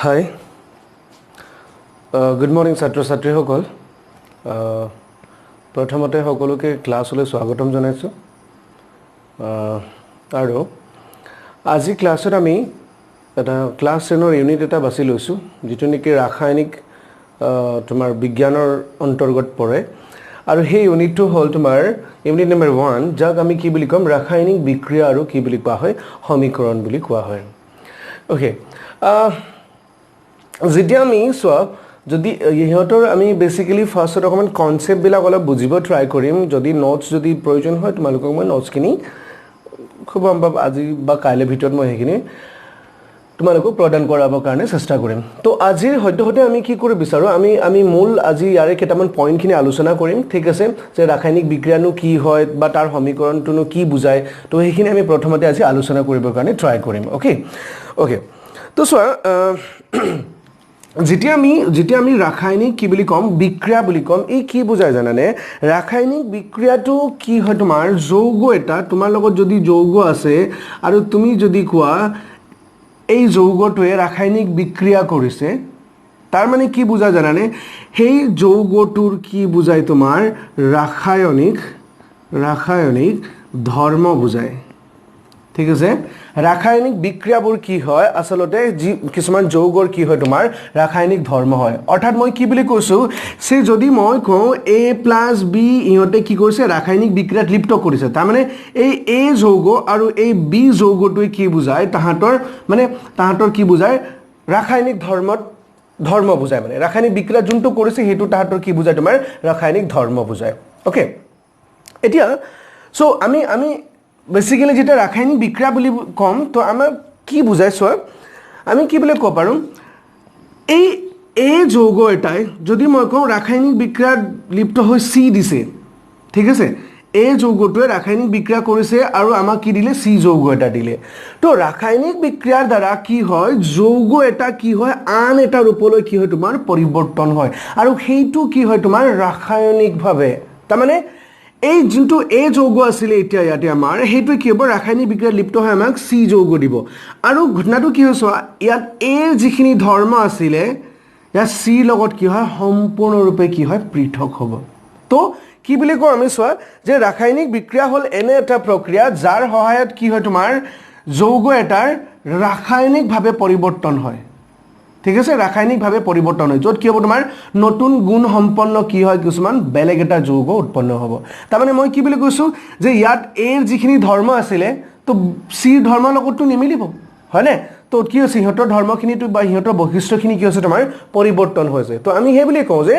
hi good morning ছাত্ৰ ছাত্ৰীসকল প্ৰথমতে সকলোকে ক্লাছলৈ স্বাগতম জনাইছোঁ আৰু আজি ক্লাছত আমি এটা ক্লাছ 10ৰ ইউনিট এটা বাছি লৈছোঁ যিটো নেকি ৰাসায়নিক তোমাৰ বিজ্ঞানৰ অন্তৰ্গত পৰে আৰু সেই ইউনিটটো হ'ল তোমাৰ ইউনিট নম্বৰ 1 যাক আমি কি বুলি ক'ম ৰাসায়নিক বিক্ৰিয়া আৰু কি বুলি কোৱা হয় সমীকৰণ বুলি কোৱা হয় ওকে যেতিয়া আমি যদি ইহঁতৰ আমি বেসিক্যালি ফাৰ্স্টত অকমান কনসেপ্ট বিলাক অলপ বুজিব ট্ৰাই কৰিম যদি নোটস যদি প্ৰয়োজন হয় তোমালোকক মই নোটসখিনি খুব সম্ভৱ আজি বা কাইলৈ ভিতৰত মই সেইখিনি তোমালোকক প্ৰদান কৰাবৰ কাৰণে চেষ্টা কৰিম তো আজিৰ হয়তো আমি কি কৰিব বিচাৰো আমি মূল আজি ইয়াৰে কেইটামান পইণ্টখিনি আলোচনা কৰিম ঠিক আছে যে ৰাসায়নিক বিক্ৰিয়ানো কি হয় বা তাৰ সমীকৰণটোনো কি বুজায় তো সেইখিনি আমি প্ৰথমতে আজি আলোচনা কৰিবৰ কাৰণে ট্ৰাই কৰিম ওকে তো যেতিয়া আমি ৰাসায়নিক কি বুলি কম বিক্ৰিয়া বুলি কম এই কি বুজায় জানানে ৰাসায়নিক বিক্ৰিয়াটো কি হয় তোমাৰ যৌগ এটা তোমাৰ লগত যদি যৌগ আছে আৰু তুমি যদি কোৱা এই যৌগটোৱে ৰাসায়নিক বিক্ৰিয়া কৰিছে তাৰ মানে কি বুজায় জানানে সেই যৌগটোৰ কি বুজায় তোমাৰ ৰাসায়নিক ধৰ্ম বুজায় ঠিক আছে ৰাসায়নিক বিক্ৰিয়াবোৰ কি হয় আসলতে কিছুমান যৌগৰ কি হয় তোমাৰ ৰাসায়নিক ধৰ্ম হয় অৰ্থাৎ মই কি বুলি কৈছো সে যদি মই কওঁ a + b ইহঁতে কি কৰিছে ৰাসায়নিক বিক্ৰিয়াত লিপ্ত কৰিছে তাৰ মানে এই a যৌগ আৰু এই b যৌগটোৱে কি বুজায় তাহাঁতৰ কি বুজায় ৰাসায়নিক ধৰ্ম বুজায় মানে ৰাসায়নিক বিক্ৰিয়া যোনটো কৰিছে হেতু তাহাঁতৰ কি বুজায় তোমাৰ ৰাসায়নিক ধৰ্ম বুজায় ওকে এতিয়া সো আমি বেসিক্যালি যেটা রাসায়নিক বিক্রিয়া বলি কম তো আমার কি বুঝায় আমি কি বলে কব পারো এই যৌগ এটাই যদি মই কওঁ রাসায়নিক বিক্রিয়াত লিপ্ত হৈ সি দিছে ঠিক আছে এই যৌগটোৱে ৰাসায়নিক বিক্ৰিয়া কৰিছে আৰু আমাক কি দিলে সি যৌগ এটা দিলে তো ৰাসায়নিক বিক্ৰিয়াৰ দ্বাৰা কি হয় যৌগ এটা কি হয় আন এটা ৰূপলৈ কি হয় তোমাৰ পৰিৱৰ্তন হয় আৰু সেইটো কি হয় তোমাৰ ৰাসায়নিকভাৱে তাৰ মানে এই যোনটো এ যৌগ আছিল এতিয়া ইয়াতে আমাৰ হেতু কি হ'ব ৰাসায়নিক বিক্ৰিয়াত লিপ্ত হৈ আমাক সি যৌগ দিব আৰু ঘটনাটো কি হৈছে ইয়াত এ যিখিনি ধৰ্ম আছিল ইয়া সি লগত কি হয় সম্পূৰ্ণৰূপে কি হয় পৃথক হ'ব তো কি বুলি কওঁ আমি যে ৰাসায়নিক বিক্ৰিয়া হ'ল এনে এটা প্ৰক্ৰিয়া যাৰ সহায়ত কি হয় তোমাৰ যৌগ এটাৰ ৰাসায়নিকভাৱে পৰিৱৰ্তন হয় ঠিক আছে ৰাসায়নিকভাৱে পৰিৱৰ্তন হয় য'ত কি হ'ব তোমাৰ নতুন গুণ সম্পন্ন কি হয় কিছুমান বেলেগ এটা যৌগ উৎপন্ন হ'ব তাৰ মানে মই কি বুলি কৈছো যে ইয়াত এ যিখিনি ধৰ্ম আছিল তো সি ধৰ্মৰ লগতটো নিমিলিব হয়নে তো কি হৈছে ইহঁতৰ ধৰ্মখিনিটো বা ইহঁতৰ বৈশিষ্ট্যখিনি কি হৈছে তোমাৰ পৰিৱৰ্তন হৈছে তো আমি সেই বুলি কওঁ যে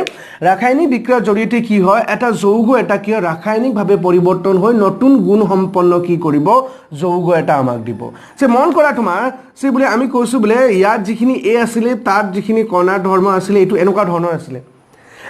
ৰাসায়নিক বিক্ৰিয়াৰ জৰিয়তে কি হয় এটা যৌগ এটা কি হয় ৰাসায়নিকভাৱে পৰিৱৰ্তন হৈ নতুন গুণ সম্পন্ন কি কৰিব যৌগ এটা আমাক দিব যে মন কৰা তোমাৰ সে বুলি আমি কৈছো বোলে ইয়াত যিখিনি এ আছিল তাত যিখিনি কণাৰ ধৰ্ম আছিল এইটো এনেকুৱা ধৰণৰ আছিল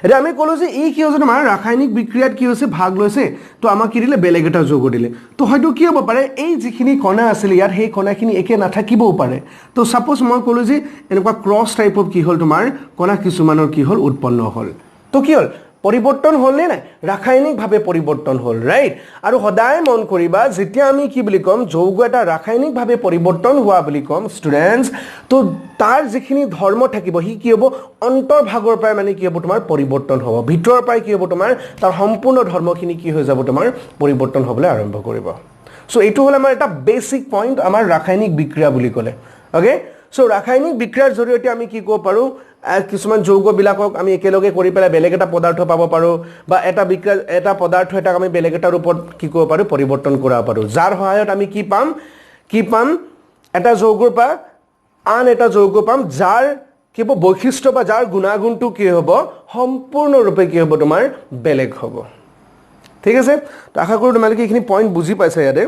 এটা আমি ক'লো যে এই কি হৈছে তোমাৰ ৰাসায়নিক বিক্ৰিয়াত কি হৈছে ভাগ লৈছে তো আমাক কি দিলে বেলেগ এটা যৌগ দিলে তো হয়তো কি হ'ব পাৰে এই যিখিনি কণা আছিল ইয়াত সেই কণাখিনি একে নাথাকিবও পাৰে তো সাপোজ মই ক'লো যে এনেকুৱা ক্ৰছ টাইপ অফ কি হ'ল তোমাৰ কণা কিছুমানৰ কি হ'ল উৎপন্ন হ'ল তো কি হ'ল পৰিৱৰ্তন হ'ল নে নাই ৰাসায়নিকভাৱে পৰিৱৰ্তন হ'ল ৰাইট আৰু সদায় মন কৰিবা যেতিয়া আমি কি বুলি ক'ম যৌগ এটা ৰাসায়নিকভাৱে পৰিৱৰ্তন হোৱা বুলি ক'ম ষ্টুডেণ্টছ তো তাৰ যিখিনি ধৰ্ম থাকিব হি কি হ'ব অন্তৰ্ভাগৰ পৰাই মানে কি হ'ব তোমাৰ পৰিৱৰ্তন হ'ব ভিতৰৰ পৰাই কি হ'ব তোমাৰ তাৰ সম্পূৰ্ণ ধৰ্মখিনি কি হৈ যাব তোমাৰ পৰিৱৰ্তন হ'বলৈ আৰম্ভ কৰিব সো এইটো হ'ল আমাৰ এটা বেসিক পইণ্ট আমাৰ ৰাসায়নিক বিক্ৰিয়া বুলি ক'লে ওকে সো ৰাসায়নিক বিক্ৰিয়াৰ জৰিয়তে আমি কি ক'ব পাৰো কিছুমান যৌগবিলাকক আমি একেলগে কৰি পেলাই বেলেগ এটা পদাৰ্থ পাব পাৰো বা এটা পদাৰ্থ এটা আমি বেলেগ এটা ৰূপত কি কৰিব পাৰো পৰিৱৰ্তন কৰিব পাৰো যাৰ সহায়ত আমি কি পাম এটা যৌগৰ পৰা আন এটা যৌগ পাম যাৰ কি হ'ব বৈশিষ্ট্য বা যাৰ গুণাগুণটো কি হ'ব সম্পূৰ্ণৰূপে কি হ'ব তোমাৰ বেলেগ হ'ব ঠিক আছে তো আশা কৰোঁ তোমালোকে এইখিনি পইণ্ট বুজি পাইছা ইয়াতে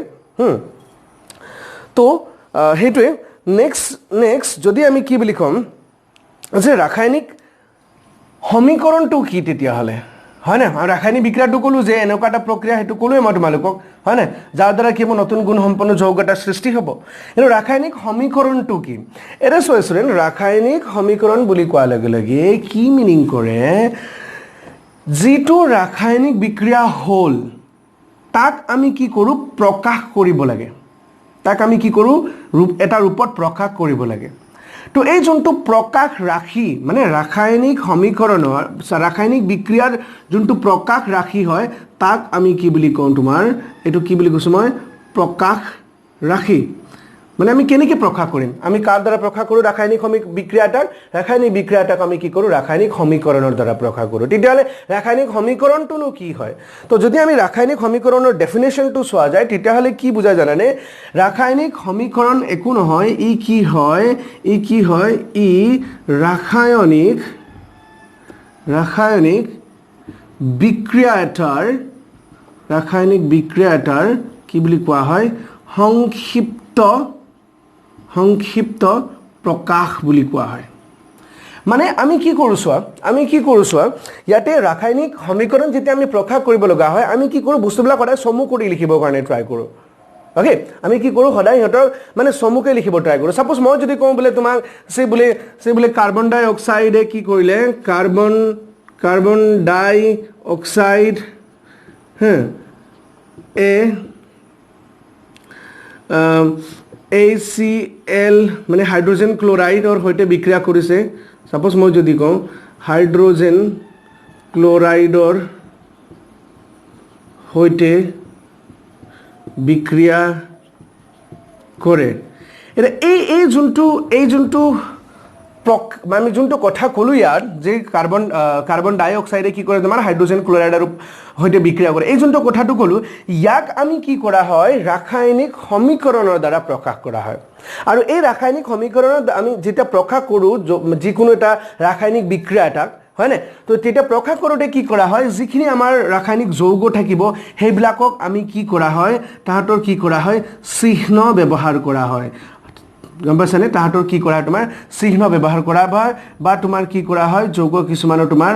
তো সেইটোৱে নেক্সট যদি আমি কি বুলি ক'ম যে ৰাসায়নিক সমীকৰণটো কি তেতিয়াহ'লে হয় না ৰাসায়নিক বিক্ৰিয়াটো ক'লো যে এনেকুৱা এটা প্ৰক্ৰিয়া সেইটো ক'লোৱে মই তোমালোকক হয় না যাৰ দ্বাৰা কি হ'ব নতুন গুণ সম্পন্ন যৌগ এটাৰ সৃষ্টি হ'ব কিন্তু ৰাসায়নিক সমীকৰণটো কি এটা ষ্টুডেণ্ট ৰাসায়নিক সমীকৰণ বুলি কোৱাৰ লগে লগে কি মিনিং কৰে যিটো ৰাসায়নিক বিক্ৰিয়া হ'ল তাক আমি কি কৰোঁ প্ৰকাশ কৰিব লাগে তাক আমি কি কৰোঁ এটা ৰূপত প্ৰকাশ কৰিব লাগে তো এই যোনটো প্ৰকাশ ৰাশি মানে ৰাসায়নিক সমীকৰণৰ ৰাসায়নিক বিক্ৰিয়াৰ যোনটো প্ৰকাশ ৰাশি হয় তাক আমি কি বুলি কওঁ তোমাৰ এটো কি বুলি কৈছো মই প্ৰকাশ ৰাশি মানে আমি কেনেকৈ প্ৰকাশ কৰিম আমি কাৰ দ্বাৰা প্ৰকাশ কৰো ৰাসায়নিক বিক্ৰিয়াটাক আমি কি কৰো ৰাসায়নিক সমীকৰণৰ দ্বাৰা প্ৰকাশ কৰো তেতিয়ালে ৰাসায়নিক সমীকৰণটো কি হয় তো যদি আমি ৰাসায়নিক সমীকৰণৰ ডেফিনেশনটো চোৱা যায় তেতিয়ালে কি বুজায় জানানে ৰাসায়নিক সমীকৰণ একো নহয় ই কি হয় ই ৰাসায়নিক বিক্ৰিয়া এটাৰ কি বুলি কোৱা হয় সংক্ষিপ্ত প্ৰকাশ বুলি কোৱা হয় মানে আমি কি কৰোছো ইয়াতে ৰাসায়নিক সমীকৰণ যেতিয়া আমি প্ৰকাশ কৰিব লগা হয় আমি কি কৰো বস্তুবিলাক সদায় সমু কৰি লিখিবৰ কাৰণে ট্ৰাই কৰো ওকে আমি কি কৰো সদায় হতৰ মানে সমুকে লিখিব ট্ৰাই কৰো সাপোজ মই যদি কওঁ বলে তোমাক সে বলে কাৰ্বন ডাই অক্সাইডে কি কৰিলে কাৰ্বন ডাই অক্সাইড HCl মানে হাইড্ৰোজেন ক্লোৰাইডৰ হৈতে বিক্ৰিয়া কৰিছে সাপোজ মই যদি কওঁ হাইড্ৰোজেন ক্লোৰাইডৰ হৈতে বিক্ৰিয়া কৰে এটা এই যোনটো আমি যোনটো কথা কলো ইয়াত যে কাৰ্বন ডাই অক্সাইডে কি কৰে তোমাৰ হাইড্ৰোজেন ক্লোৰাইডৰ হৈতে বিক্ৰিয়া কৰে এই যোনটো কথাটো কলো ইয়াক আমি কি কৰা হয় ৰাসায়নিক সমীকৰণৰ দ্বাৰা প্ৰকাশ কৰা হয় আৰু এই ৰাসায়নিক সমীকৰণত আমি যেটা প্ৰকাশ কৰো যিকোনো এটা ৰাসায়নিক বিক্ৰিয়া এটাক হয় না তো তেতিয়া প্ৰকাশ কৰোতে কি কৰা হয় যিখিনি আমাৰ ৰাসায়নিক যৌগ থাকিব হেবিলাকক আমি কি কৰা হয় তাহাতৰ কি কৰা হয় চিহ্ন ব্যৱহাৰ কৰা হয় গম পাইছানে তাহাতৰ কি কৰা তোমাৰ চিহ্ন ব্যৱহাৰ কৰা হয় বা তোমাৰ কি কৰা হয় যৌগ কিছুমানৰ তোমাৰ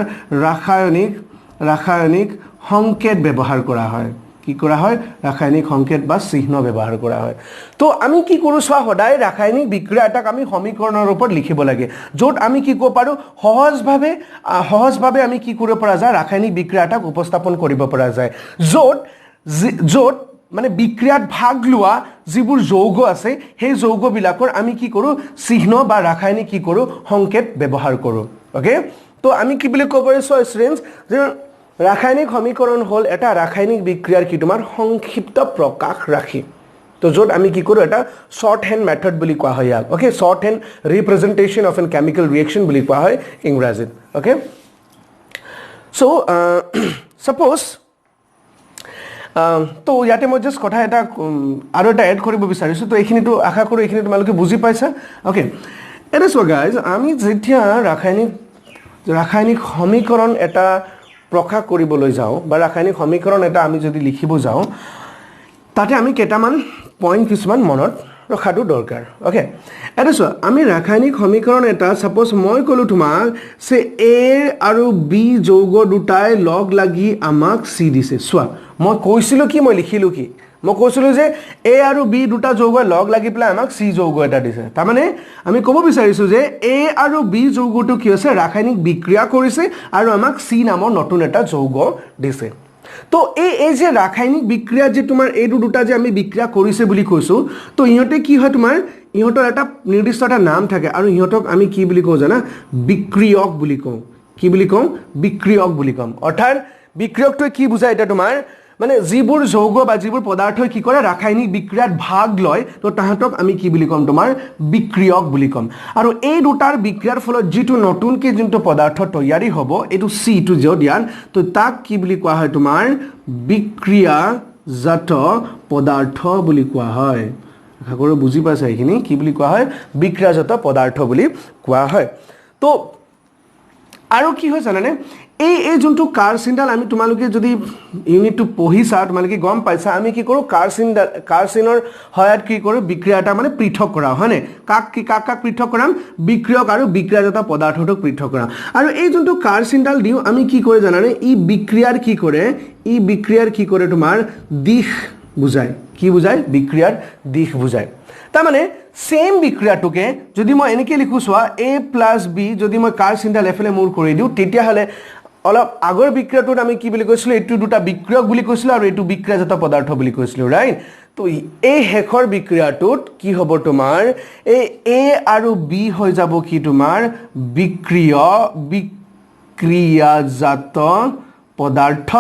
ৰাসায়নিক সংকেত ব্যৱহাৰ কৰা হয় কি কৰা হয় ৰাসায়নিক সংকেত বা চিহ্ন ব্যৱহাৰ কৰা হয় তো আমি কি কৰো সোৱা সদায় ৰাসায়নিক বিক্ৰিয়া এটাক আমি সমীকৰণৰ ওপৰত লিখিব লাগে যত আমি কি কব পাৰো সহজভাৱে আমি কি কৰিব পৰা যায় ৰাসায়নিক বিক্ৰিয়া এটাক উপস্থাপন কৰিব পৰা যায় যত মানে বিক্ৰিয়াত ভাগ লোৱা যিবোৰ যৌগ আছে সেই যৌগবিলাকৰ আমি কি কৰো চিহ্ন বা ৰাসায়নিক কি কৰো সংকেত ব্যৱহাৰ কৰো ওকে তো আমি কি বুলি ক'ব পাৰিছো স্টুডেন্টস যে ৰাসায়নিক সমীকৰণ হল এটা ৰাসায়নিক বিক্ৰিয়াৰ কি তোমাৰ সংক্ষিপ্ত প্ৰকাশ ৰাশি তো যত আমি কি কৰো এটা শৰ্ট হ্যান্ড মেথড বুলি কোৱা হয় ইয়াক ওকে shorthand representation of an chemical reaction বুলি কোৱা হয় ইংৰাজীত ওকে সো সাপোজ তো ইয়াতে মই জাস্ট কথা এটা আৰু এটা এড কৰিব বিচাৰিছো তো এইখিনিটো আশা কৰো এইখিনি তোমালোকে বুজি পাইছা ওকে এটা সো গাইজ আমি যেতিয়া ৰাসায়নিক সমীকৰণ এটা প্ৰকাশ কৰিবলৈ যাও বা ৰাসায়নিক সমীকৰণ এটা আমি যদি লিখিব যাও তাতে আমি কেটামান পইণ্ট কিছুমান মনত ৰখাটো দৰকাৰ ওকে এটা সো আমি ৰাসায়নিক সমীকৰণ এটা সাপোজ মই কলো তোমাক সে A আৰু B যৌগ দুটাই লগ লাগি আমাক C দিছে সোৱা মই কৈছিলো কি মই লিখিলো কি মই কৈছিলো যে A আৰু B দুটা যৌগ লগ লাগি প্লাই আমাক C যৌগ এটা দিছে তাৰ মানে আমি ক'ব বিচাৰিছো যে A আৰু B যৌগটো কি আছে ৰাসায়নিক বিক্ৰিয়া কৰিছে আৰু আমাক C নামৰ নতুন এটা যৌগ দিছে তো এই যে ৰাসায়নিক বিক্ৰিয়া যে তোমাৰ এই দুটা যে আমি বিক্ৰিয়া কৰিছে বুলি কৈছো তো ইহতে কি হয় তোমাৰ ইহতৰ এটা নিৰ্দিষ্ট এটা নাম থাকে আৰু ইহতক আমি কি বুলি কওঁ জানা বিক্ৰিয়ক বুলি কওঁ কি বুলি কওঁ বিক্ৰিয়ক বুলি কম অৰ্থাৎ বিক্ৰিয়কটো কি বুজায় এটা তোমাৰ মানে যিবোৰ যৌগ বা যিবোৰ পদাৰ্থই কি কৰে ৰাসায়নিক বিক্ৰিয়াত ভাগ লয় তো তাহাতক আমি কি বুলি কম তোমাৰ বিক্ৰিয়ক বুলি কম আৰু এই দুটাৰ বিক্ৰিয়াৰ ফলত যেটো নতুনকে যোনটো পদাৰ্থ তৈয়াৰী হ'ব এটো সি টু জ দিয়ান তো তাক কি বুলি কোৱা হয় তোমাৰ বিক্ৰিয়াজাত পদাৰ্থ বুলি কোৱা হয় আশা কৰো বুজি পাইছা এইখিনি কি বুলি কোৱা হয় বিক্ৰিয়াজাত পদাৰ্থ বুলি কোৱা হয় তো আৰু কি হয় জানানে এই যোনটো কাৰ্চিনডাল আমি তোমালোকে যদি ইউনিটটো পঢ়িছা তোমালোকে গম পাইছা আমি কি কৰো কাৰ্চিনৰ হয়াত কি কৰো বিক্ৰিয়াটা মানে পৃথক কৰা হয়নে কাক পৃথক কৰাম বিক্ৰিয়ক আৰু বিক্ৰিয়াজাত পদাৰ্থটো পৃথক কৰা আৰু এই যোনটো কাৰ্চিনডাল দিও আমি কি কৰে জানানে ই বিক্ৰিয়াৰ কি কৰে তোমাৰ দিশ বুজায় কি বুজায় বিক্ৰিয়াৰ দিশ বুজায় তাৰ মানে সেম বিক্ৰিয়াটোকে যদি মই এনেকৈ লিখো সোৱা A + B যদি মই কাৰ্চিনডাল এফালে মুভ কৰি দিও তেতিয়া হলে অলপ আগৰ বিক্ৰিয়াটোত আমি কি বুলি কৈছিলো এইটো দুটা বিক্ৰিয়ক বুলি কৈছিলো আৰু এইটো বিক্ৰিয়াজাত পদাৰ্থ বুলি কৈছিলো ৰাইট তো এই হেখৰ বিক্ৰিয়াটোত কি হ'ব তোমাৰ এই এ আৰু বি হৈ যাব কি তোমাৰ বিক্ৰিয়াজাত পদাৰ্থ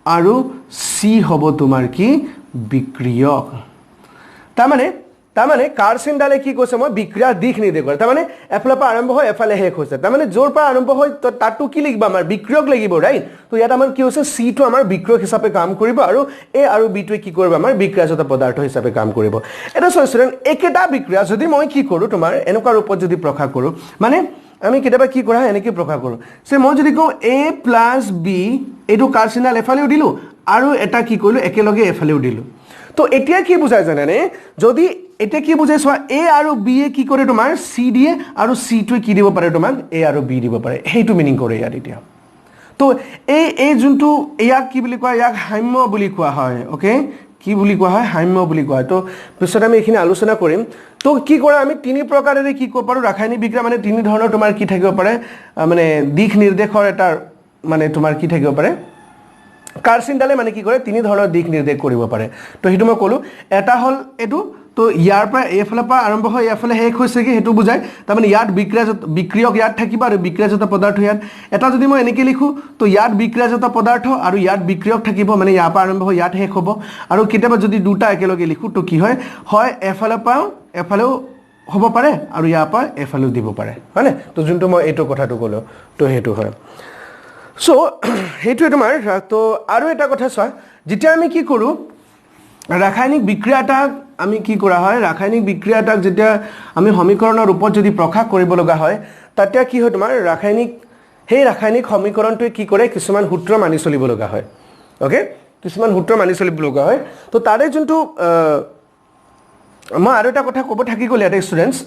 আৰু সি হ'ব তোমাৰ কি বিক্ৰিয়ক তাৰমানে কাৰ্চিনডালে কি কৈছে মই বিক্ৰিয়া দিশ নিৰ্দেশ কৰে তাৰমানে এফালৰ পৰা আৰম্ভ হৈ এফালে শেষ হৈছে তাৰমানে য'ৰ পৰা আৰম্ভ হৈ তাতো কি লিখিবা আমাৰ বিক্ৰিয়ক লাগিব ৰাইট তো ইয়াত আমাৰ কি হৈছে সি টো আমাৰ বিক্ৰিয়ক হিচাপে কাম কৰিব আৰু এ আৰু বি টোৱে কি কৰিব আমাৰ বিক্ৰিয়াজাত পদাৰ্থ হিচাপে কাম কৰিব এটা ষ্টুডেণ্ট একেটা বিক্ৰিয়া যদি মই কি কৰোঁ তোমাৰ এনেকুৱা ৰূপত যদি প্ৰকাশ কৰোঁ মানে আমি কেতিয়াবা কি কৰা এনেকৈ প্ৰকাশ কৰোঁ যে মই যদি কওঁ এ প্লাছ বি এইটো কাৰ্চিনডাল এফালেও দিলোঁ আৰু এটা কি কৰিলোঁ একেলগে এফালেও দিলোঁ তো এতিয়া কি বুজায় জানেনে যদি এতিয়া কি বুজাই চোৱা এ আৰু বি এ কি কৰে তোমাৰ সি দিয়ে আৰু সি টোৱে কি দিব পাৰে তোমাক এ আৰু বি দিব পাৰে সেইটো মিনিং কৰে ইয়াত এতিয়া তো এই যোনটো ইয়াক কি বুলি কোৱা ইয়াক সাম্য বুলি কোৱা হয় ওকে কি বুলি কোৱা হয় সাম্য বুলি কোৱা হয় তো পিছত আমি এইখিনি আলোচনা কৰিম তো কি কৰা আমি তিনি প্ৰকাৰেৰে কি কৰিব পাৰোঁ ৰাসায়নিক বিক্ৰিয়া মানে তিনি ধৰণৰ তোমাৰ কি থাকিব পাৰে মানে দিশ নিৰ্দেশৰ এটা মানে তোমাৰ কি থাকিব পাৰে কাৰ্চিনডালে মানে কি কৰে তিনি ধৰণৰ দিশ নিৰ্দেশ কৰিব পাৰে তো সেইটো মই ক'লোঁ এটা হ'ল এইটো তো ইয়াৰ পৰা এইফালৰ পৰা আৰম্ভ হৈ এইফালে শেষ হৈছেগৈ সেইটো বুজায় তাৰমানে ইয়াত বিক্ৰিয়ক ইয়াত থাকিব আৰু বিক্ৰিয়াজাত পদাৰ্থ ইয়াত এটা যদি মই এনেকৈ লিখোঁ তো ইয়াত বিক্ৰিয়াজাত পদাৰ্থ আৰু ইয়াত বিক্ৰিয়ক থাকিব মানে ইয়াৰ পৰা আৰম্ভ হৈ ইয়াত শেষ হ'ব আৰু কেতিয়াবা যদি দুটা একেলগে লিখোঁ তো কি হয় এফালৰ পৰাও এফালেও হ'ব পাৰে আৰু ইয়াৰ পৰা এফালেও দিব পাৰে হয়নে তো যোনটো মই এইটো কথাটো ক'লোঁ তো সেইটো হয় সো সেইটোৱে তোমাৰ তো আৰু এটা কথা চোৱা যেতিয়া আমি কি কৰোঁ ৰাসায়নিক বিক্ৰিয়া এটাক আমি কি কৰা হয় ৰাসায়নিক বিক্ৰিয়া এটাক যেতিয়া আমি সমীকৰণৰ ৰূপত যদি প্ৰকাশ কৰিব লগা হয় তেতিয়া কি হয় তোমাৰ সেই ৰাসায়নিক সমীকৰণটোৱে কি কৰে কিছুমান সূত্ৰ মানি চলিব লগা হয় ওকে কিছুমান সূত্ৰ মানি চলিব লগা হয় তো তাৰে যোনটো মই আৰু এটা কথা ক'ব থাকি গ'ল ইয়াতে ষ্টুডেণ্টছ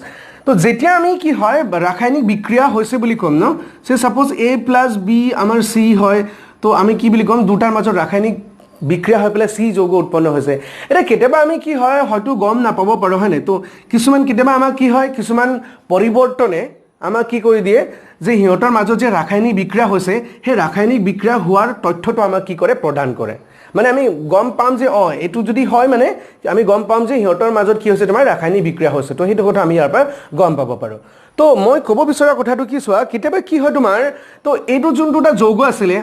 তো যেতিয়া আমি কি হয় ৰাসায়নিক বিক্ৰিয়া হৈছে বুলি ক'ম ন সে সাপোজ এ প্লাছ বি আমাৰ চি হয় তো আমি কি বুলি ক'ম দুটাৰ মাজত ৰাসায়নিক বিক্ৰিয়া হৈ পেলাই চি যৌগ উৎপন্ন হৈছে এটা কেতিয়াবা আমি কি হয় হয়তো গম নাপাব পাৰোঁ হয়নে তো কিছুমান কেতিয়াবা আমাৰ কি হয় কিছুমান পৰিৱৰ্তনে আমাক কি কৰি দিয়ে যে সিহঁতৰ মাজত যে ৰাসায়নিক বিক্ৰিয়া হৈছে সেই ৰাসায়নিক বিক্ৰিয়া হোৱাৰ তথ্যটো আমাক কি কৰে প্ৰদান কৰে মানে আমি গম পাম যে এইটো যদি হয় মানে আমি গম পাম যে সিহঁতৰ মাজত কি হৈছে তোমাৰ ৰাসায়নিক বিক্ৰিয়া হৈছে তো সেইটো কথা আমি ইয়াৰ পৰা গম পাব পাৰোঁ তো মই ক'ব বিচৰা কথাটো কি চোৱা কেতিয়াবা কি হয় তোমাৰ তো এইটো যোনটো এটা যৌগ আছিলে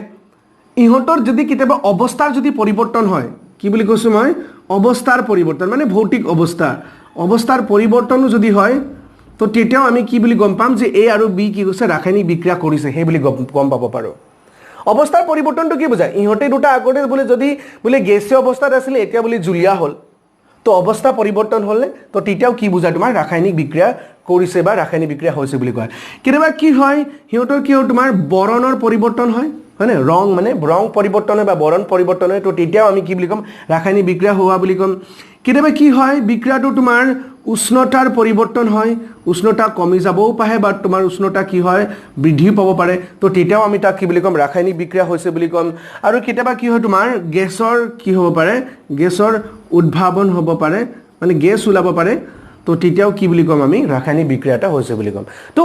ইহঁতৰ যদি কেতিয়াবা অৱস্থাৰ যদি পৰিৱৰ্তন হয় কি বুলি কৈছোঁ মই অৱস্থাৰ পৰিৱৰ্তন মানে ভৌতিক অৱস্থাৰ পৰিৱৰ্তনো যদি হয় তো তেতিয়াও আমি কি বুলি গম পাম যে এ আৰু বি কি হৈছে ৰাসায়নিক বিক্ৰিয়া কৰিছে সেই বুলি গম পাব পাৰোঁ অৱস্থাৰ পৰিৱৰ্তনটো কি বুজায় ইহঁতে দুটা আগতে বোলে যদি বোলে গেছীয় অৱস্থাত আছিলে এতিয়া বোলে জুলীয়া হ'ল তো অৱস্থা পৰিৱৰ্তন হ'লে তো তেতিয়াও কি বুজায় তোমাৰ ৰাসায়নিক বিক্ৰিয়া কৰিছে বা ৰাসায়নিক বিক্ৰিয়া হৈছে বুলি কয় কেতিয়াবা কি হয় সিহঁতৰ কি হয় তোমাৰ বৰণৰ পৰিৱৰ্তন হয় হয়নে ৰং মানে ৰং পৰিৱৰ্তন হয় বা বৰণ পৰিৱৰ্তন হয় তো তেতিয়াও আমি কি বুলি ক'ম ৰাসায়নিক বিক্ৰিয়া হোৱা বুলি ক'ম কেতিয়াবা কি হয় বিক্ৰিয়াটো তোমাৰ উষ্ণতাৰ পৰিৱৰ্তন হয় উষ্ণতা কমি যাবও পাৰে বা তোমাৰ উষ্ণতা কি হয় বৃদ্ধি পাব পাৰে তো তেতিয়াও আমি তাক কি বুলি ক'ম ৰাসায়নিক বিক্ৰিয়া হৈছে বুলি ক'ম আৰু কেতিয়াবা কি হয় তোমাৰ গেছৰ কি হ'ব পাৰে গেছৰ উদ্ভাৱন হ'ব পাৰে মানে গেছ ওলাব পাৰে তো তেতিয়াও কি বুলি ক'ম আমি ৰাসায়নিক বিক্ৰিয়া এটা হৈছে বুলি ক'ম তো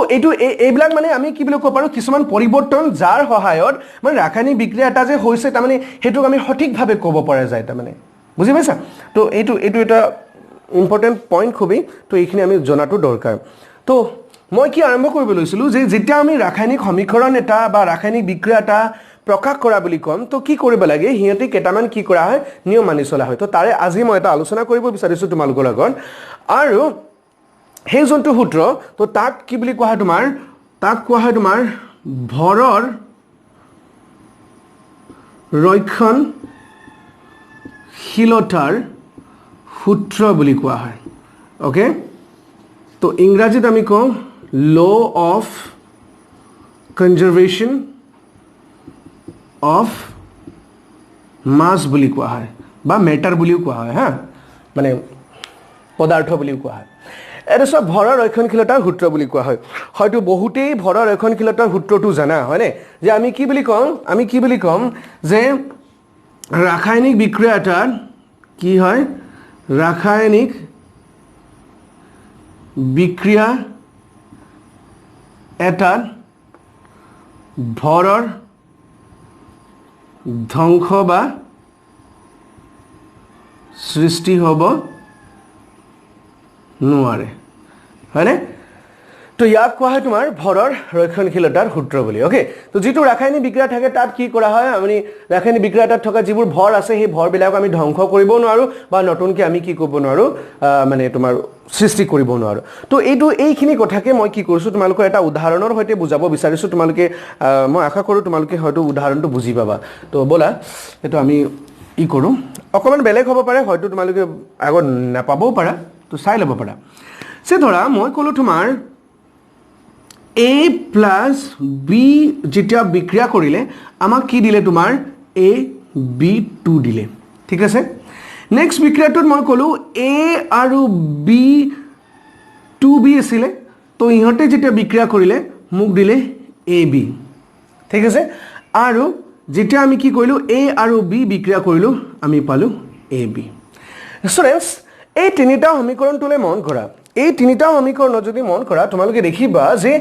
এইবিলাক মানে আমি কি বুলি ক'ব পাৰোঁ কিছুমান পৰিৱৰ্তন যাৰ সহায়ত মানে ৰাসায়নিক বিক্ৰিয়া এটা যে হৈছে তাৰমানে সেইটোক আমি সঠিকভাৱে ক'ব পৰা যায় তাৰমানে বুজি পাইছা তো এইটো এটা ইম্পৰ্টেণ্ট পইণ্ট খুবেই তো এইখিনি আমি জনাটো দৰকাৰ তো মই কি আৰম্ভ কৰিব লৈছিলোঁ যে যেতিয়া আমি ৰাসায়নিক সমীকৰণ এটা বা ৰাসায়নিক বিক্ৰিয়া এটা প্ৰকাশ কৰা বুলি ক'ম তো কি কৰিব লাগে সিহঁতে কেইটামান কি কৰা হয় নিয়ম মানি চলা হয় তো তাৰে আজি মই এটা আলোচনা কৰিব বিচাৰিছোঁ তোমালোকৰ লগত আৰু সেই যোনটো সূত্ৰ তো তাক কি বুলি কোৱা হয় তোমাৰ ভৰৰ ৰক্ষণশীলতাৰ সূত্ৰ বুলি কোৱা হয় ওকে তো ইংৰাজীত আমি কওঁ law of conservation of mass বুলি কোৱা হয় বা মেটাৰ বুলিও কোৱা হয় হা মানে পদাৰ্থ বুলিও কোৱা হয় এটা চব ভৰৰ ৰক্ষণশীলতাৰ সূত্ৰ বুলি কোৱা হয় হয়তো বহুতেই ভৰৰ ৰক্ষণশীলতাৰ সূত্ৰটো জানা হয়নে যে আমি কি বুলি ক'ম যে ৰাসায়নিক বিক্ৰিয়া এটাত কি হয় ৰাসায়নিক বিক্ৰিয়া এটাত ভৰৰ ধ্বংস বা সৃষ্টি হ'ব নোৱাৰে হয়নে তো ইয়াক কোৱা হয় তোমাৰ ভৰৰ ৰক্ষণশীলতাৰ সূত্ৰ বুলি ওকে তো যেটো ৰাসায়নিক বিক্ৰিয়া থাকে তাত কি কৰা হয় আমি ৰাসায়নিক বিক্ৰিয়াত থকা যিবোৰ ভৰ আছে সেই ভৰবিলাক আমি ধ্বংস কৰিব নোৱাৰো বা নতুনকৈ আমি কি কৰিব নোৱাৰো মানে তোমাৰ সৃষ্টি কৰিব নোৱাৰো তো এইখিনি কথাকে মই কি কৰিছো তোমালোকৰ এটা উদাহৰণৰ সৈতে বুজাব বিচাৰিছো তোমালোকে মই আশা কৰো তোমালোকে হয়তো উদাহৰণটো বুজি পাবা তো বলা এটো আমি ই কৰো অকমান বেলেগ হ'ব পাৰে হয়তো তোমালোকে আগত নাপাবও পাৰা তো চাই ল'ব পাৰা সে ধৰা মই কলো তোমাৰ A plus B যেতিয়া বিক্ৰিয়া কৰিলে আমাক কি দিলে তোমাৰ A B2 দিলে ঠিক আছে নেক্সট বিক্ৰিয়াটোত মই কলো A আৰু B 2B আছিল তো ইহতে যেতিয়া বিক্ৰিয়া কৰিলে মোক দিলে AB ঠিক আছে আৰু যেতিয়া আমি কি কৰিলো A আৰু B বিক্ৰিয়া কৰিলো আমি পালো AB স্টুডেন্টস এই তিনিটা সমীকৰণটোলে মন কৰা এই তিনিটা সমীকৰণত যদি মন কৰা তোমালোকে দেখিবা যে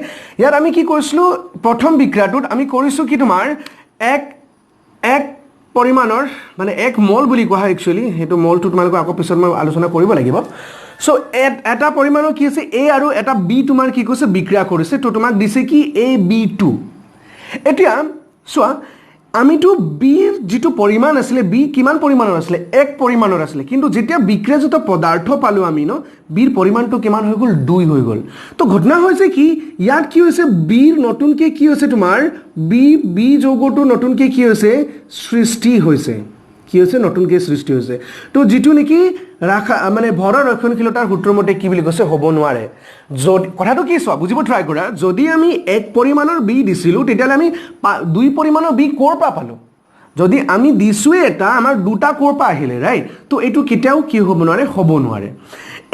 ইয়াত আমি কি কৰিছিলো প্ৰথম বিক্ৰিয়াটোত আমি কৰিছো কি তোমাৰ এক পৰিমাণৰ মানে এক মল বুলি কোৱা হয় একচুয়ালি হেতু মলটো তোমালোক আকৌ পিছত মই আলোচনা কৰিব লাগিব সো এটা পৰিমাণৰ কি আছে A আৰু এটা B তোমাৰ কি কৈছে বিক্ৰিয়া কৰিছে তো তোমাক দিছে কি AB2 এতিয়া সোৱা আমিটো B যেটো পৰিমাণ আছিল B কিমান পৰিমাণৰ আছিল এক পৰিমাণৰ আছিল কিন্তু যেতিয়া বিক্ৰিয়াযুক্ত পদাৰ্থ পালো আমি ন B ৰ পৰিমাণটো কিমান হৈ গল 2 হৈ গল তো ঘটনা হৈছে কি ইয়াত কি হৈছে B ৰ নতুনকে কি হৈছে তোমাৰ B যৌগটো নতুনকে কি হৈছে সৃষ্টি হৈছে কি হৈছে নতুনকে সৃষ্টি হৈছে তো যেটো নেকি ৰাখা মানে ভৰৰ ৰক্ষণশীলতাৰ সূত্ৰৰ মতে কি বুলি কৈছে হ'ব নোৱাৰে যদি কথাটো কি চোৱা বুজিব ট্ৰাই কৰা যদি আমি এক পৰিমাণৰ B দিছিলো তেতিয়ালে আমি দুই পৰিমাণৰ B কৰ পৰা পালো যদি আমি দিছুৱে এটা আমাৰ দুটা কৰ পৰা আহিলে ৰাইট তো এটো কেতিয়াও কি হ'ব নোৱাৰে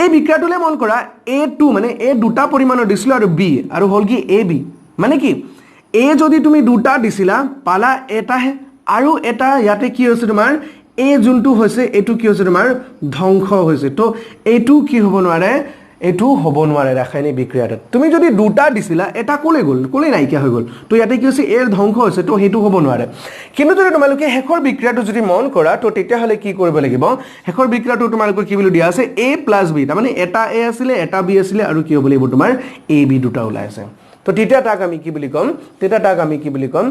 এই বিক্ৰিয়াটোলে মন কৰা A2 মানে A দুটা পৰিমাণৰ দিছিলো আৰু B আৰু হল কি AB মানে কি A যদি তুমি দুটা দিছিলা পালা এটাহে আৰু এটা ইয়াতে কি হৈছে তোমাৰ A যোনটো হৈছে এটো কি হৈছে তোমাৰ ধ্বংস হৈছে তো এটো কি হ'ব নোৱাৰে এটো হ'ব নোৱাৰে ৰাসায়নিক বিক্ৰিয়াত তুমি যদি দুটা দিছিলা এটা কোলে নাইকিয়া হৈ গল তো ইয়াতে কি হৈছে A ৰ ধ্বংস হৈছে তো হেতু হ'ব নোৱাৰে কিন্তু যদি তোমালোকে হেখৰ বিক্ৰিয়াটো যদি মন কৰা তো তেতিয়া হলে কি কৰিব লাগিব হেখৰ বিক্ৰিয়াটো তোমালোকৰ কি বুলি দিয়া আছে A + B তাৰ মানে এটা A আছিল এটা B আছিল আৰু কি হ'ব লাগিব তোমাৰ AB দুটা ওলাই আছে তো তেতিয়া তাক আমি কি বুলি কম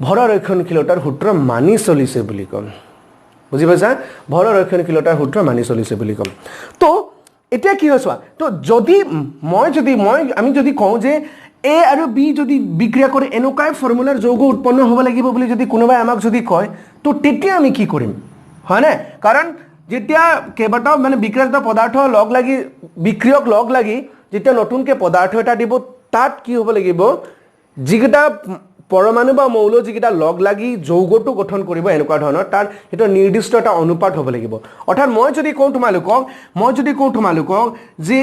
ভৰৰ ৰক্ষণশীলতাৰ সূত্ৰ মানি চলিছে বুলি কম বুজি পাইছা ভৰৰ ৰক্ষণশীলতাৰ সূত্ৰ মানি চলিছে বুলি কম তো এতিয়া কি হৈছে তো যদি আমি যদি কওঁ যে A আৰু B যদি বিক্ৰিয়া কৰে এনেকুৱাই ফৰ্মুলাৰ যৌগ উৎপন্ন হ'ব লাগিব বুলি যদি কোনোবাই আমাক যদি কয় তো তেতিয়া আমি কি কৰিম হয় না কাৰণ যেতিয়া কেইবাটাও মানে বিক্ৰিয়াত পদাৰ্থ বিক্ৰিয়ক লগ লাগি যেতিয়া নতুনকে পদাৰ্থ এটা দিব তাত কি হ'ব লাগিব যিগটা পৰমাণু বা মৌল যিগটা লগ লাগি যৌগটো গঠন কৰিব এনেকুৱা ধৰণৰ তাৰ এটা নিৰ্দিষ্ট এটা অনুপাত হ'ব লাগিব অৰ্থাৎ মই যদি কওঁ তোমালোকক যে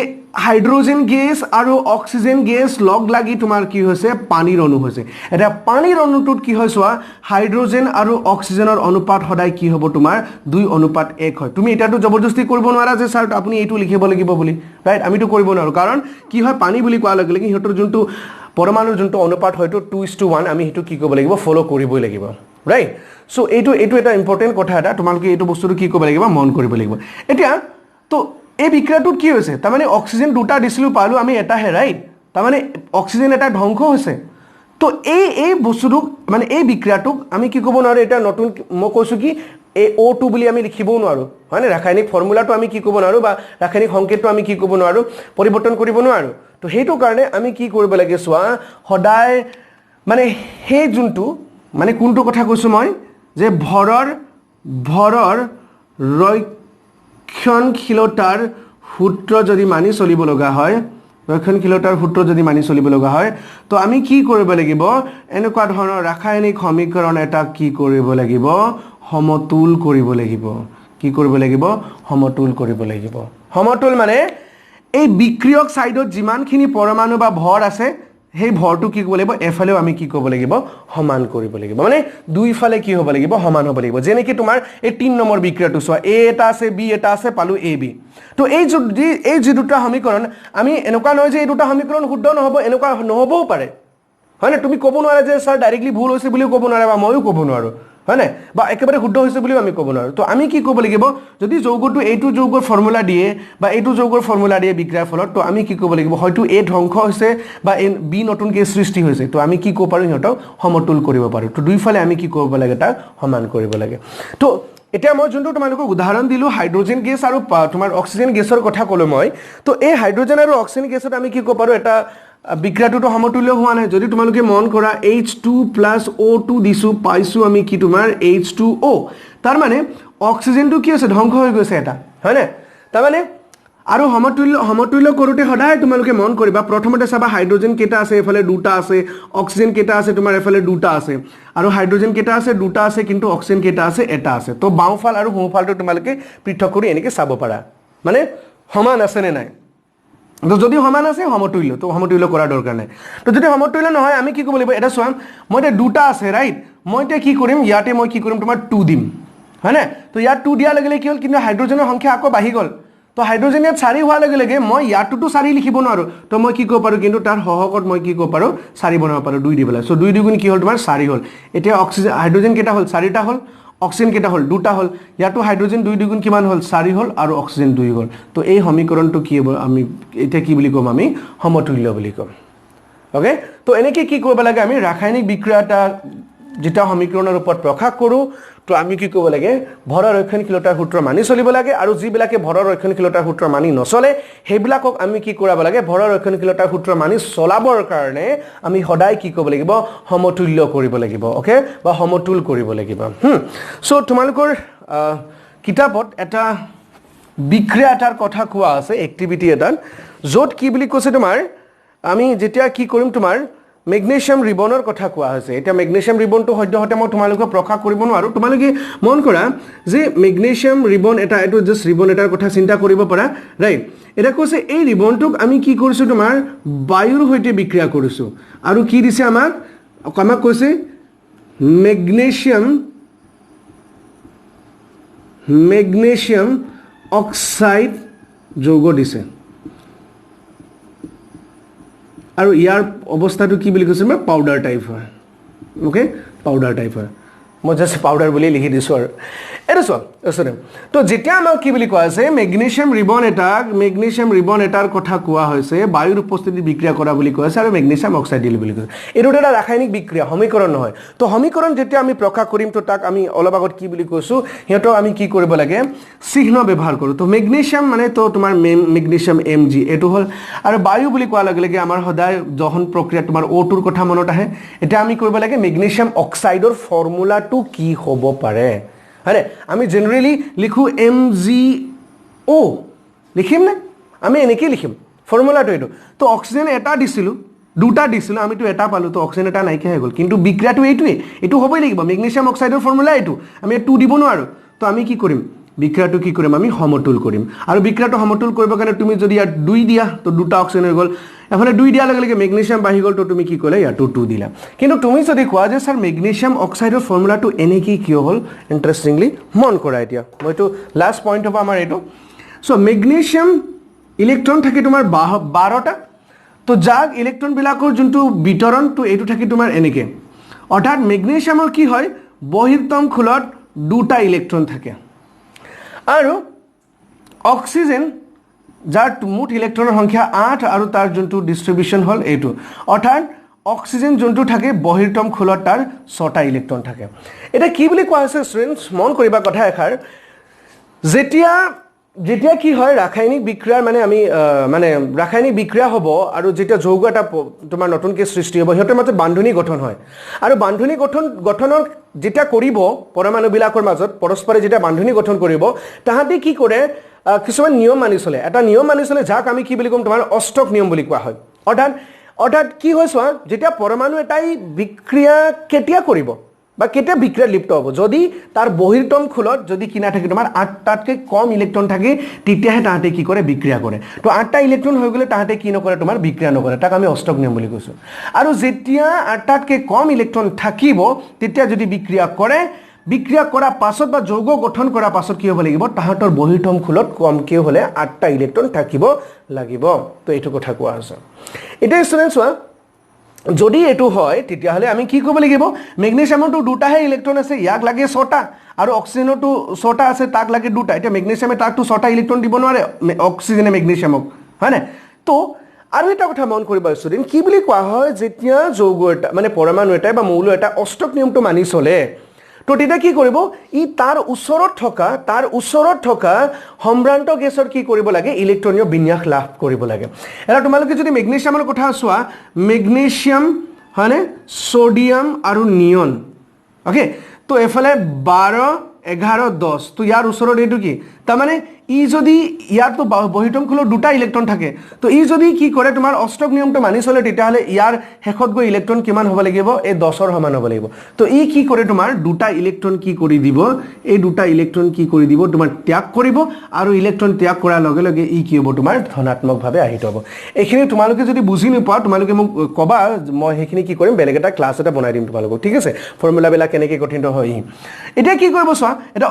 হাইড্ৰোজেন গেছ আৰু অক্সিজেন গেছ লগ লাগি তোমাৰ কি হৈছে পানীৰ অণু হৈছে এটা পানীৰ অণুটোত কি হয় সোৱা হাইড্ৰোজেন আৰু অক্সিজেনৰ অনুপাত সদায় কি হ'ব তোমাৰ 2:1 হয় তুমি এটাটো জবৰদস্তি কৰিব নোৱাৰা যে স্যাৰ আপুনি এইটো লিখিব লাগিব বুলি ৰাইট আমিটো কৰিব নোৱাৰো কাৰণ কি হয় পানী বুলি কোৱা লগে লগে হিহঁতৰ যোনটো পৰমাণুৰ যোনটো অনুপাত হয়তো 2:1 আমি হেতু কি কৰিব লাগিব ফলো কৰিবই লাগিব ৰাইট সো এইটো এটা ইম্পৰ্টেন্ট কথা এটা তোমালোকে এইটো বস্তুটো কি কৰিব লাগিব মন কৰিব লাগিব এতিয়া তো এই বিক্ৰিয়াটোত কি হৈছে তাৰ মানে অক্সিজেন দুটা দিছিলো পালো আমি এটাহে ৰাইট তাৰ মানে অক্সিজেন এটা ধ্বংস হৈছে তো এই বস্তুটো মানে এই বিক্ৰিয়াটোক আমি কি ক'ব নোৱাৰো এটা নতুন মই কৈছো কি O2 বুলি আমি লিখিবও নোৱাৰো মানে ৰাসায়নিক ফৰ্মুলাটো আমি কি ক'ব নোৱাৰো বা ৰাসায়নিক সংকেতটো আমি কি ক'ব নোৱাৰো পৰিৱৰ্তন কৰিব নোৱাৰো তো হেতু কাৰণে আমি কি কৰিব লাগে সোৱা সদায় মানে হে যোনটো মানে কোনটো কথা কৈছো মই যে ভৰৰ ৰক্ষণশীলতাৰ সূত্ৰ যদি মানি চলিব লগা হয় তো আমি কি কৰিব লাগিব এনেকুৱা ধৰণৰ ৰাসায়নিক সমীকৰণ এটা কি কৰিব লাগিব সমতুল কৰিব লাগিব সমতুল মানে এই বিক্ৰিয়ক সাইডত যিমানখিনি পৰমাণু বা ভৰ আছে সেই ভৰটো কি কৰিব লাগিব এফালেও আমি কি কৰিব লাগিব সমান কৰিব লাগিব মানে দুইফালে কি হ'ব লাগিব সমান হ'ব লাগিব যেনে কি তোমাৰ এই 3 নম্বৰ বিক্ৰিয়াটো সোৱা A এটা আছে B এটা আছে পালো AB তো এই যে দুটা সমীকৰণ আমি এনেকুৱা নহয় যে এই দুটা সমীকৰণ শুদ্ধ নহব এনেকুৱা নহবও পাৰে হয় না তুমি ক'ব নোৱাৰা যে স্যাৰ ডাইৰেক্টলি ভুল হৈছে বুলি ক'ব নোৱাৰা বা মইও ক'ব নোৱাৰো হয় না বা একেবাৰে শুদ্ধ হৈছে বুলিও আমি ক'ব নোৱাৰো তো আমি কি ক'ব লাগিব যদি যৌগটো এইটো যৌগৰ ফৰ্মুলা দিয়ে বা এইটো যৌগৰ ফৰ্মুলা দিয়ে বিক্ৰিয়াৰ ফলত তো আমি কি ক'ব লাগিব হয়তো এ ধ্বংস হৈছে বা বি নতুনকৈ সৃষ্টি হৈছে তো আমি কি ক'ব পাৰো সিহঁতক সমতুল কৰিব পাৰো তো দুইফালে আমি কি কৰিব লাগে তাক সমান কৰিব লাগে তো এতিয়া মই যোনটো তোমালোকক উদাহৰণ দিলো হাইড্ৰোজেন গেছ আৰু তোমাৰ অক্সিজেন গেছৰ কথা ক'লো মই তো এই হাইড্ৰোজেন আৰু অক্সিজেন গেছত আমি কি ক'ব পাৰো এটা বিক্ৰিয়াটো সমতুল্য হোৱা নাই যদি তোমালোকে মন কৰা H2 + O2 দিছো পাইছো আমি কি তোমাৰ H2O তাৰ মানে অক্সিজেনটো কি আছে ধ্বংস হৈ গৈছে এটা হয় না তাৰ মানে আৰু সমতুল্য কৰোতে সদায় তোমালোকে মন কৰিবা প্ৰথমতে চাবা হাইড্ৰোজেন কেটা আছে এফালে দুটা আছে অক্সিজেন কেটা আছে তোমাৰ এফালে দুটা আছে আৰু হাইড্ৰোজেন কেটা আছে দুটা আছে কিন্তু অক্সিজেন কেটা আছে এটা আছে তো বাওঁফাল আৰু সোঁফালটো তোমালোকে পৃথক কৰি এনেকৈ চাব পাৰা মানে সমান আছে নে নাই তো যদি সমান আছে সমতুল্য তো সমতুল্য কৰাৰ দৰকাৰ নাই তো যদি সমতুল্য নহয় আমি কি কৰিব লাগিব এটা চোৱা মই এতিয়া দুটা আছে ৰাইট মই এতিয়া কি কৰিম ইয়াতে মই কি কৰিম তোমাৰ 2 দিম হয় না তো ইয়াত 2 দিয়া লাগিলে কি হ'ল কিন্তু হাইড্ৰোজেনৰ সংখ্যা আকৌ বাঢ়ি গ'ল তো হাইড্ৰোজেন ইয়াত 4 হোৱাৰ লগে লগে মই ইয়াতটো 4 লিখিব নোৱাৰো তো মই কি কৰিব পাৰো কিন্তু তাৰ সহগত মই কি কৰিব পাৰো 4 বনাব পাৰো 2 দি পেলাই সো 2 দুগুণ কি হ'ল তোমাৰ 4 হ'ল এতিয়া অক্সিজেন হাইড্ৰোজেন কেটা হ'ল 4টা হ'ল অক্সিজেন কেটা হ'ল 2টা হ'ল ইয়াতো হাইড্ৰোজেন 2 দুগুণ কিমান হ'ল 4 হ'ল আৰু অক্সিজেন 2 হ'ল তো এই সমীকৰণটো কি হ'ব আমি এটা কি বুলি কম আমি সমতুল্য বুলি কম ওকে তো এনেকে কি কৰিব লাগে আমি ৰাসায়নিক বিক্ৰিয়াটা যেটা সমীকৰণৰ ওপৰত প্ৰকাশ কৰো তো আমি কি কৰিব লাগে ভৰৰ ৰক্ষণশীলতাৰ সূত্ৰ মানি চলিব লাগে আৰু যিবিলাকে ভৰৰ ৰক্ষণশীলতাৰ সূত্ৰ মানি নচলে হেবিলাকক আমি কি কৰাব লাগে ভৰৰ ৰক্ষণশীলতাৰ সূত্ৰ মানি চলাবৰ কাৰণে আমি সদায় কি কৰিব লাগিব সমতুল্য কৰিব লাগিব ওকে বা সমতুল কৰিব লাগিব সো তোমালোকৰ কিতাপত এটা বিক্ৰিয়া এটাৰ কথা কোৱা আছে এক্টিভিটি এটা য'ত কি বুলি কৈছে তোমাৰ আমি যেতিয়া কি কৰিম তোমাৰ মেগনেছিয়াম ৰিবনৰ কথা কোৱা হৈছে এটা মেগনেছিয়াম ৰিবনটো সদ্যহতে মই তোমালোকক প্ৰকাশ কৰিব নোৱাৰো তোমালোকে মন কৰা যে মেগনেছিয়াম ৰিবন এটা এটো জাস্ট ৰিবন এটাৰ কথা চিন্তা কৰিব পাৰা ৰাইট এটা কৈছে এই ৰিবনটোক আমি কি কৰিছো তোমাৰ বায়ুৰ সৈতে বিক্ৰিয়া কৰিছো আৰু কি দিছে আমাক কৈছে মেগনেছিয়াম অক্সাইড যৌগ দিছে আৰু ইয়াৰ অৱস্থাটো কি বুলি কৈছে মই পাউডাৰ টাইপ হয় ওকে পাউডাৰ টাইপ হয় মই জাস্ট পাউডাৰ বুলি লিখি দিছো আৰু এটা চোৱা তো যেতিয়া আমাক কি বুলি কোৱা আছে মেগনেছিয়াম ৰিবন এটাৰ কথা কোৱা হৈছে বায়ুৰ উপস্থিতিত বিক্ৰিয়া কৰা বুলি কোৱা আছে আৰু মেগনেছিয়াম অক্সাইড দিল বুলি কৈছে এইটো এটা ৰাসায়নিক বিক্ৰিয়া সমীকৰণ নহয় তো সমীকৰণ যেতিয়া আমি প্ৰকাশ কৰিম তো তাক আমি অলপ আগত কি বুলি কৈছো হিয়তো আমি কি কৰিব লাগে চিহ্ন ব্যৱহাৰ কৰো তো মেগনেছিয়াম মানে তো তোমাৰ মেগনেছিয়াম Mg এটো হল আৰু বায়ু বুলি কোৱা লগে লগে আমাৰ সদায় দহন প্ৰক্ৰিয়া তোমাৰ O2 ৰ কথা মনত আহে এটা আমি কৰিব লাগে মেগনেছিয়াম অক্সাইডৰ ফৰ্মুলাটো কি হ'ব পাৰে হয়নে আমি জেনাৰেলি লিখো MgO লিখিম না আমি এনেকৈ লিখিম ফৰ্মুলাটো এটো তো অক্সিজেন এটা দিছিলো দুটা দিছিলো আমি তো এটা পালো তো অক্সিজেন এটা নাইকিয়া হৈ গ'ল কিন্তু বিক্ৰিয়াটো এইটোৱে এটো হ'বই লাগিব মেগনেছিয়াম অক্সাইডৰ ফৰ্মুলা এটো আমি 2 দিব নোৱাৰো তো আমি কি কৰিম বিক্ৰিয়াটো কি কৰিম আমি সমতুল কৰিম আৰু বিক্ৰিয়াটো সমতুল কৰিবৰ কাৰণে তুমি যদি ইয়াত 2 দিয়া তো দুটা অক্সিজেন হৈ গ'ল এফালে 2 দিয়া লগে লগে মেগনেছিয়াম বাঢ়ি গ'ল তো তুমি কি কৰিলা ইয়াতো 2 দিলা কিন্তু তুমি যদি কোৱা যে স্যাৰ মেগনেছিয়াম অক্সাইডৰ ফৰ্মুলাটো এনেকি কিয় হ'ল ইন্টাৰেষ্টিংলি মন কৰা এতিয়া মইতো লাষ্ট পইণ্ট হ'ব আমাৰ এটো সো মেগনেছিয়াম ইলেক্ট্ৰন থাকে তোমাৰ 12টা তো যাক ইলেক্ট্ৰন বিলাকৰ যোনটো বিতৰণ তো এটো থাকে তোমাৰ এনেকে অৰ্থাৎ মেগনেছিয়ামৰ কি হয় বহিৰ্তম খোলত দুটা ইলেক্ট্ৰন থাকে আৰু অক্সিজেন যাৰ মুঠ ইলেক্ট্ৰনৰ সংখ্যা 8 আৰু তাৰ যোনটো ডিস্ট্ৰিবিউশন হল এইটো অৰ্থাৎ অক্সিজেন যোনটো থাকে বহিৰ্তম খোলত তাৰ 6টা ইলেক্ট্ৰন থাকে এটা কি বুলি কোৱা আছে ষ্টুডেন্টস মন কৰিবা কথা এখাৰ যেতিয়া কি হয় ৰাসায়নিক বিক্ৰিয়াৰ মানে আমি মানে ৰাসায়নিক বিক্ৰিয়া হ'ব আৰু যেতিয়া যৌগ এটা তোমাৰ নতুনকৈ সৃষ্টি হ'ব হিয়তৰ মাজত বান্ধনী গঠন হয় আৰু বান্ধনী গঠনৰ যেতিয়া কৰিব পৰমাণু বিলাকৰ মাজত পৰস্পৰে যেতিয়া বান্ধনী গঠন কৰিব তাহাঁতে কি কৰে কিছুমান নিয়ম মানি চলে এটা নিয়ম মানি চলে যাক আমি কি বুলি কম তোমাৰ অষ্টক নিয়ম বুলি কোৱা হয় অৰ্থাৎ কি হয় চোৱা যেতিয়া পৰমাণু এটাই বিক্ৰিয়া কেতিয়া কৰিব বা কেতিয়া বিক্ৰিয়া লিপ্ত হ'ব যদি তাৰ বহিৰ্তম খোলত যদি কিনা থাকে তোমাৰ 8টাতকৈ কম ইলেক্ট্ৰন থাকে তেতিয়াহে তাহাঁতে কি কৰে বিক্ৰিয়া কৰে তো 8টা ইলেক্ট্ৰন হৈ গ'লে তাহাঁতে কি নকৰে তোমাৰ বিক্ৰিয়া নকৰে তাক আমি অষ্টক নিয়ম বুলি কৈছো আৰু যেতিয়া 8টাতকৈ কম ইলেক্ট্ৰন থাকিব তেতিয়া যদি বিক্ৰিয়া কৰে বিক্ৰিয়া কৰা পাছত বা যৌগ গঠন কৰা পাছত কি হ'ব লাগিব তাহাঁতৰ বহিৰ্তম খোলত কমকৈ হ'লে 8টা ইলেক্ট্ৰন থাকিব লাগিব তো এইটো কথা কোৱা আছে এতিয়া ষ্টুডেন্টস যদি এটো হয় তেতিয়াহলে আমি কি কৰিব লাগিব মেগনেছিয়ামটো দুটাহে ইলেক্ট্ৰন আছে ইয়াক লাগে 6টা আৰু অক্সিজেনটো 6টা আছে তাক লাগে দুটা এটা মেগনেছিয়ামে তাকটো 6টা ইলেক্ট্ৰন দিব নোৱাৰে অক্সিজেনে মেগনেছিয়ামক হয় না তো আৰু এটা কথা মন কৰিব ষ্টুডেন্ট কি বুলি কোৱা হয় যেতিয়া যৌগ এটা মানে পৰমাণু এটা বা মৌল এটা অষ্টক নিয়মটো মানি চলে তো তেতিয়া কি কৰিব ই তাৰ ওচৰত থকা সম্ভ্ৰান্ত গেছৰ কি কৰিব লাগে ইলেক্ট্ৰনীয় বিন্যাস লাভ কৰিব লাগে এৰা তোমালোকে যদি মেগনেছিয়ামৰ কথা চোৱা মেগনেছিয়াম হয়নে সোডিয়াম আৰু নিয়ন ওকে তো এফালে 12 11 10 তো ইয়াৰ ওচৰত এটো কি তাৰ মানে ই যদি ইয়াৰ তো বহিতম খোলো দুটা ইলেক্ট্ৰন থাকে তো ই যদি কি কৰে তোমাৰ অষ্টক নিয়মটো মানি চলে তেতিয়াহলে ইয়াৰ হেখত গৈ ইলেক্ট্ৰন কিমান হ'ব লাগিব এই 10 ৰ সমান হ'ব লাগিব তো ই কি কৰে তোমাৰ দুটা ইলেক্ট্ৰন কি কৰি দিব এই দুটা ইলেক্ট্ৰন কি কৰি দিব তোমাৰ ত্যাগ কৰিব আৰু ইলেক্ট্ৰন ত্যাগ কৰাৰ লগে লগে ই কি হ'ব তোমাৰ ধনাত্মক ভাৱে আহিত হ'ব এইখিনি তোমালোকে যদি বুজি নোপোৱা তোমালোকে মোক কবা মই হেখিনি কি কৰিম বেলেগ এটা ক্লাস এটা বনাই দিম তোমালোকক ঠিক আছে ফৰ্মুলা বেলা কেনেকৈ গঠিত হয় এটা কি কৰিব চোৱা এটা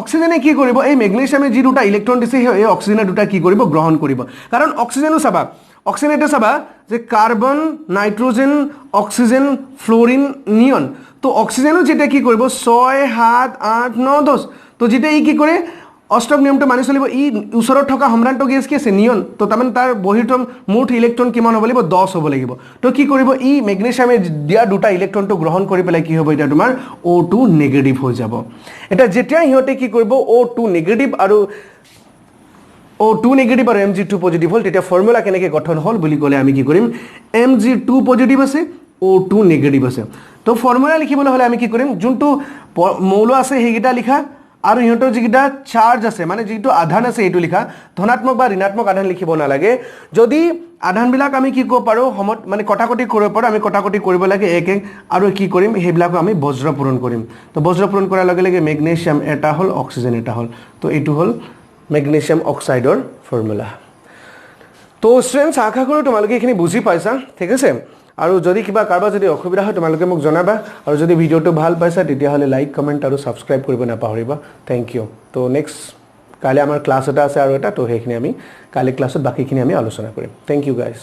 অক্সিজেনে কি কৰিব এই মেগনেছিয়ামে যি দুটা ইলেক্ট্ৰন দিছে এই অক্সিজেনে দুটা কি কৰিব গ্ৰহণ কৰিব কাৰণ অক্সিজেনো চাবা অক্সিজেনতে চাবা যে কাৰ্বন নাইট্ৰজেন অক্সিজেন ফ্লোৰিন নিয়ন তো অক্সিজেনো যেটা কি কৰিব 6 7 8 9 10 তো যেটা ই কি কৰে অষ্টক নিয়মটো মানি চলিব ই ওচৰত থকা সম্ভ্ৰান্ত গেছ কি আছে নিয়ন তো তাৰমানে তাৰ বহিতম মুঠ ইলেক্ট্ৰন কিমান হ'ব লাগিব 10 হ'ব লাগিব তো কি কৰিব ই মেগনেছিয়ামে দিয়া দুটা ইলেক্ট্ৰনটো গ্ৰহণ কৰি পেলাই কি হ'ব এটা তোমাৰ O2 নেগেটিভ হৈ যাব এটা যেতিয়া হিহঁতে কি কৰিব O2 নেগেটিভ আৰু O2 নেগেটিভ আৰু Mg2 পজিটিভ হল তেতিয়া ফৰ্মুলা কেনেকৈ গঠন হল বুলি ক'লে আমি কি কৰিম Mg2 পজিটিভ আছে O2 নেগেটিভ আছে তো ফৰ্মুলা লিখিবলৈ হলে আমি কি কৰিম যোনটো মৌল আছে হেগিটা লিখা আৰু ইহঁতৰ যিটা চাৰ্জ আছে মানে যেটো আধান আছে এটো লিখা ধনাত্মক বা ঋণাত্মক আধান লিখিব না লাগে যদি আধান বিলাক আমি কি কৰিব পাৰো মানে কটাকটি কৰিব পাৰো আমি কটাকটি কৰিব লাগে এক এক আৰু কি কৰিম হেবিলাক আমি বজ্ৰ পূৰণ কৰিম তো বজ্ৰ পূৰণ কৰাৰ লগে লগে মেগনেছিয়াম এটা হল অক্সিজেন এটা হল তো এটো হল মেগনেছিয়াম অক্সাইডৰ ফৰ্মুলা তো স্টুডেন্টস আশা কৰো তোমালোকে এখিনি বুজি পাইছা ঠিক আছে আৰু যদি কিবা কাৰবা যদি অসুবিধা হয় তোমালোকে মোক জনাবা আৰু যদি ভিডিওটো ভাল পাইছা তেতিয়া হলে লাইক কমেন্ট আৰু সাবস্ক্ৰাইব কৰিব নাপাহৰিবা থ্যাংক ইউ তো নেক্সট কালি আমাৰ ক্লাস এটা আছে আৰু এটা তো হেখিনি আমি কালি ক্লাছত বাকিখিনি আমি আলোচনা কৰিম থ্যাংক ইউ গাইস